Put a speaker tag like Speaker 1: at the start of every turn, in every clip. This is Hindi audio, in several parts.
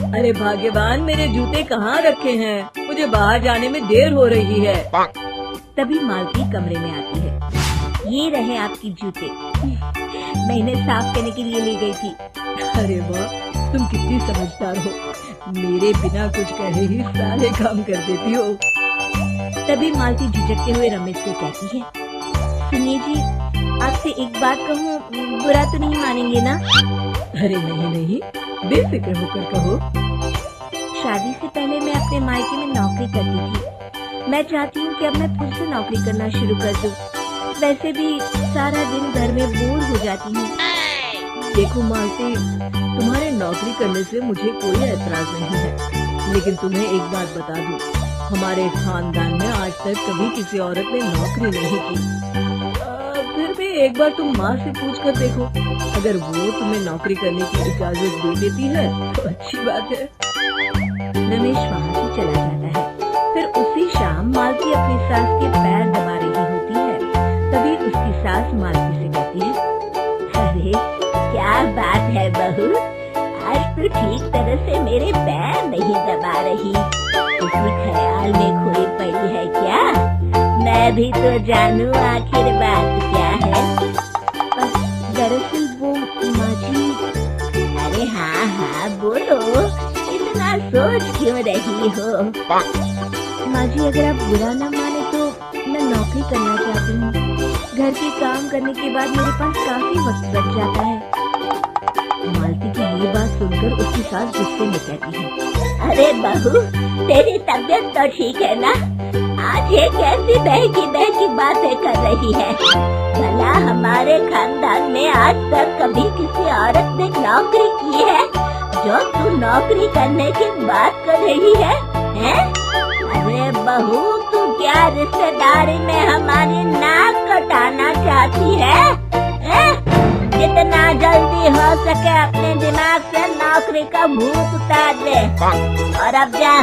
Speaker 1: अरे भाग्यवान, मेरे जूते कहाँ रखे हैं? मुझे बाहर जाने में देर हो रही है।
Speaker 2: तभी मालती कमरे में आती है। ये रहे आपकी जूते, मैं इन्हें साफ करने के लिए ले गई थी।
Speaker 1: अरे वाह, तुम कितनी समझदार हो। मेरे बिना कुछ कहे ही सारे काम कर देती हो।
Speaker 2: तभी मालती झिझकते हुए रमेश से कहती है, सुनिए जी, आपसे एक बात कहूँ, बुरा तो नहीं मानेंगे ना?
Speaker 1: अरे नहीं नहीं, बेफिक्र होकर कहो।
Speaker 2: शादी से पहले मैं अपने मायके में नौकरी करती थी। मैं चाहती हूँ कि अब मैं फिर से नौकरी करना शुरू कर दूँ। वैसे भी सारा दिन घर में बोर हो जाती हूँ।
Speaker 1: देखो मालती, तुम्हारे नौकरी करने से मुझे कोई एतराज नहीं है, लेकिन तुम्हें एक बात बता दूं, हमारे खानदान में आज तक कभी किसी औरत ने नौकरी नहीं की। फिर भी एक बार तुम माँ से पूछ कर देखो, अगर वो तुम्हें नौकरी करने की इजाजत दे देती है तो अच्छी बात है।
Speaker 2: रमेश वहाँ से चला जाता है। फिर उसी शाम मालती अपनी सास के पैर दबा रही होती है। तभी उसकी सास मालती से कहती है, अरे क्या बात है बहू, आज तो ठीक तरह से मेरे पैर नहीं दबा रही। किसी ख्याल में खोई पड़ी है क्या? मैं भी तो जानूं आखिर बात क्या है। दरअसल वो माँ जी। अरे हाँ हाँ बोलो, इतना सोच क्यों रही हो? माँ जी, अगर आप बुरा न माने तो मैं नौकरी करना चाहती हूँ। घर के काम करने के बाद मेरे पास काफी वक्त बच जाता है। मालती की ये बात सुनकर उसकी सास गुस्से में कहती है, अरे बहू, तेरी तबीयत तो ठीक है ना? आज ये कैसी बहकी बहकी बातें कर रही है? भला हमारे खानदान में आज तक कभी किसी औरत ने नौकरी की है जो तू नौकरी करने की बात कर रही है? अरे बहू, तू क्या रिश्तेदारी में हमारी नाक कटाना चाहती है? जितना जल्दी हो सके अपने दिमाग से नौकरी का भूत उतार दे। और अब जा,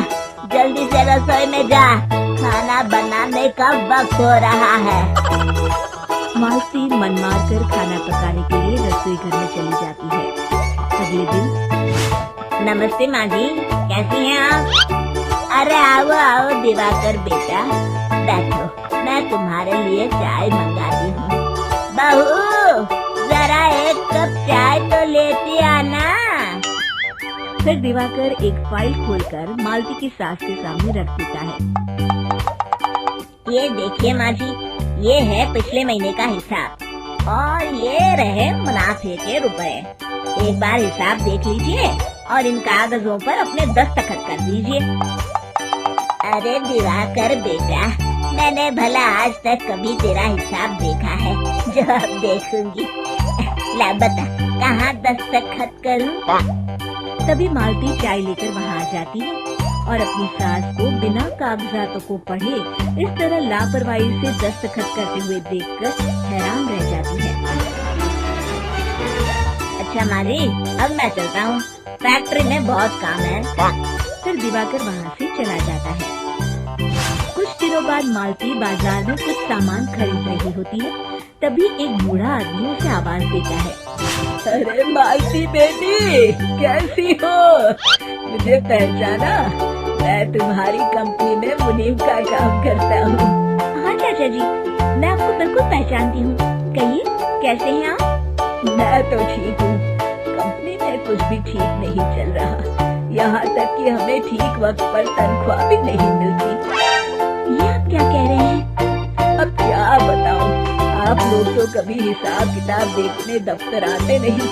Speaker 2: जल्दी से रसोई में जा, खाना बनाने का वक्त हो रहा है। मालती मन मार कर खाना पकाने के लिए रसोई घर में चली जाती है। अगले दिन, नमस्ते माँ जी, कैसी हैं आप? अरे आओ आओ दिवाकर बेटा, बैठो, मैं तुम्हारे लिए चाय मंगाती हूँ। बहू, जरा एक कप चाय तो लेती आना। फिर दिवाकर एक फाइल खोलकर मालती की सास के सामने रख देता है। ये देखिए माँ जी, ये है पिछले महीने का हिसाब और ये रहे मुनाफे के रुपए। एक बार हिसाब देख लीजिए और इन कागजों पर अपने दस्तखत कर दीजिए। अरे दिवाकर बेटा, मैंने भला आज तक कभी तेरा हिसाब देखा है जो अब देखूंगी? ला बता, कहाँ दस्तखत करूं? तभी मालती चाय लेकर वहाँ आ जाती है और अपनी सास को बिना कागजातों को पढ़े इस तरह लापरवाही से दस्तखत करते हुए देखकर हैरान रह जाती है। अच्छा माँ जी, अब मैं चलता हूँ, फैक्ट्री में बहुत काम है। फिर दिवाकर वहाँ से चला जाता है। कुछ दिनों बाद मालती बाजार में कुछ सामान खरीद रही होती है। तभी एक बूढ़ा आदमी उसे आवाज देता है,
Speaker 1: अरे मालती बेटी, कैसी हो? मुझे पहचाना? मैं तुम्हारी कंपनी में मुनीम का काम करता हूँ।
Speaker 2: हाँ चाचा जी, मैं आपको बिल्कुल पहचानती हूँ। कहिए, कैसे हैं आप?
Speaker 1: मैं तो ठीक हूँ, कंपनी में कुछ भी ठीक नहीं चल रहा। यहाँ तक कि हमें ठीक वक्त पर तनख्वाह भी नहीं मिलती।
Speaker 2: ये आप क्या कह रहे हैं?
Speaker 1: अब क्या बताऊँ, आप लोग तो कभी हिसाब किताब देखने दफ्तर आते नहीं।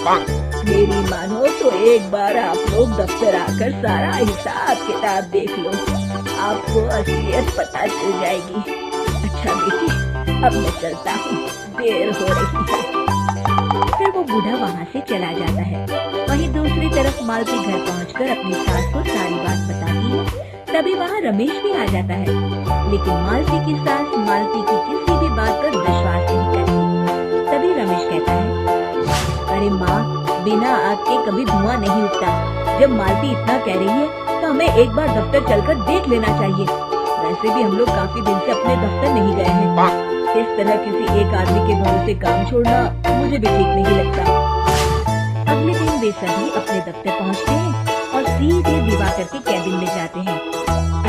Speaker 1: मेरी मानो तो एक बार आप लोग दफ्तर आकर सारा हिसाब किताब देख लो, आपको असलियत पता चल जाएगी। अच्छा बेटी, अब मैं चलता हूँ, देर हो रही है।
Speaker 2: फिर वो बूढ़ा वहाँ से चला जाता है। वहीं दूसरी तरफ मालती घर पहुँचकर अपनी सास को सारी बात बताती है। तभी वहाँ रमेश भी आ जाता है, लेकिन मालती की सास मालती की किसी भी बात पर विश्वास नहीं करती। तभी रमेश कहता है, अरे माँ, बिना आग के कभी धुआं नहीं उठता। जब मालती इतना कह रही है तो हमें एक बार दफ्तर चलकर देख लेना चाहिए। वैसे भी हम लोग काफी दिन से अपने दफ्तर नहीं गए हैं। इस तरह किसी एक आदमी के भरोसे काम छोड़ना मुझे भी ठीक नहीं लगता। अगले दिन वे सभी अपने दफ्तर पहुँचते हैं और सीधे दिवाकर के कैबिन में जाते हैं।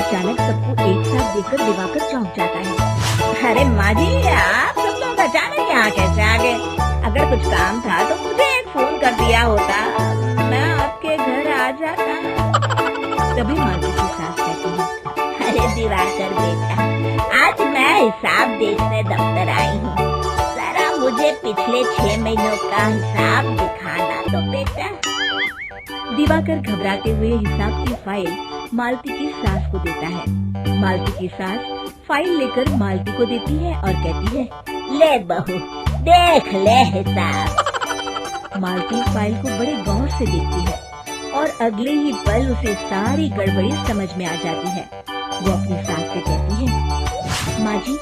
Speaker 2: अचानक सबको एक साथ देखकर दिवाकर चौंक जाता है। अरे माँ जी, आप सब लोग अचानक यहाँ कैसे आ गए? अगर कुछ काम था तो मुझे एक फोन कर दिया होता, मैं आपके घर आ जाता।
Speaker 1: तभी मालती की सास कहती है,
Speaker 2: अरे दिवाकर बेटा, आज मैं हिसाब देखने दफ्तर आई हूँ। जरा मुझे पिछले 6 महीनों का हिसाब दिखाना तो बेटा।
Speaker 1: दिवाकर घबराते हुए हिसाब की फाइल मालती की सास को देता है। मालती की सास फाइल लेकर मालती को देती है और कहती है,
Speaker 2: ले बहू, देख ले हिसाब।
Speaker 1: मालती फाइल को बड़े गौर से देखती है और अगले ही पल उसे सारी गड़बड़ी समझ में आ जाती है। वो अपनी सास से कहती है, माँ जी,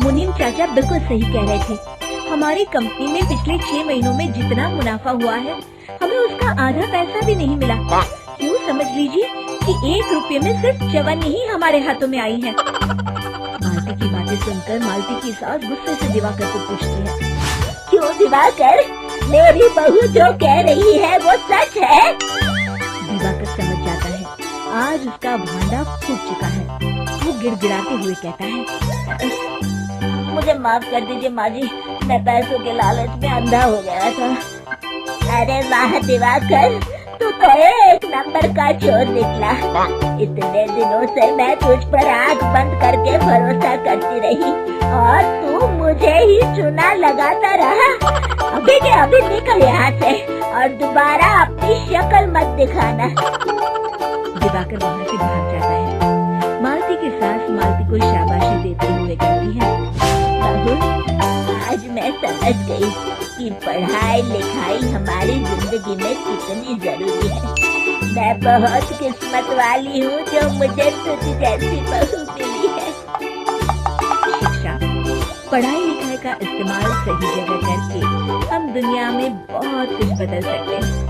Speaker 1: मुनीम चाचा बिल्कुल सही कह रहे थे। हमारी कंपनी में पिछले 6 महीनों में जितना मुनाफा हुआ है, हमें उसका आधा पैसा भी नहीं मिला। क्यों समझ लीजिए कि 1 रुपये में सिर्फ चवन्नी ही हमारे हाथों में आई है। मालती की बातें सुनकर मालती की सास गुस्से से दिवाकर को पूछती है,
Speaker 2: क्यों दिवाकर, मेरी बहू जो कह रही है वो सच है?
Speaker 1: दिवाकर समझ जाता है आज उसका भांडा फूट चुका है। वो गिड़गिड़ाते हुए कहता है,
Speaker 2: मुझे माफ कर दीजिए माँ जी, मैं पैसों के लालच में अंधा हो गया था। अरे वाह दिवाकर, तू तो एक नंबर का चोर निकला। इतने दिनों से मैं तुझ पर आंख बंद करके भरोसा करती रही और तू मुझे ही चुना लगाता रहा। अभी के अभी निकल यहाँ से और दोबारा अपनी शक्ल मत दिखाना।
Speaker 1: दिवाकर वहाँ से भाग जाता है। मालती की सास मालती को शाबाशी देते हुए कहती है,
Speaker 2: बहू, आज मैं समझ गई कि पढ़ाई लिखाई हमारी जिंदगी में कितनी जरूरी है। मैं बहुत किस्मत वाली हूँ जो मुझे तुझ जैसी बहू मिली है।
Speaker 1: शिक्षा, पढ़ाई लिखाई का इस्तेमाल सही जगह करके हम दुनिया में बहुत कुछ बदल सकते हैं।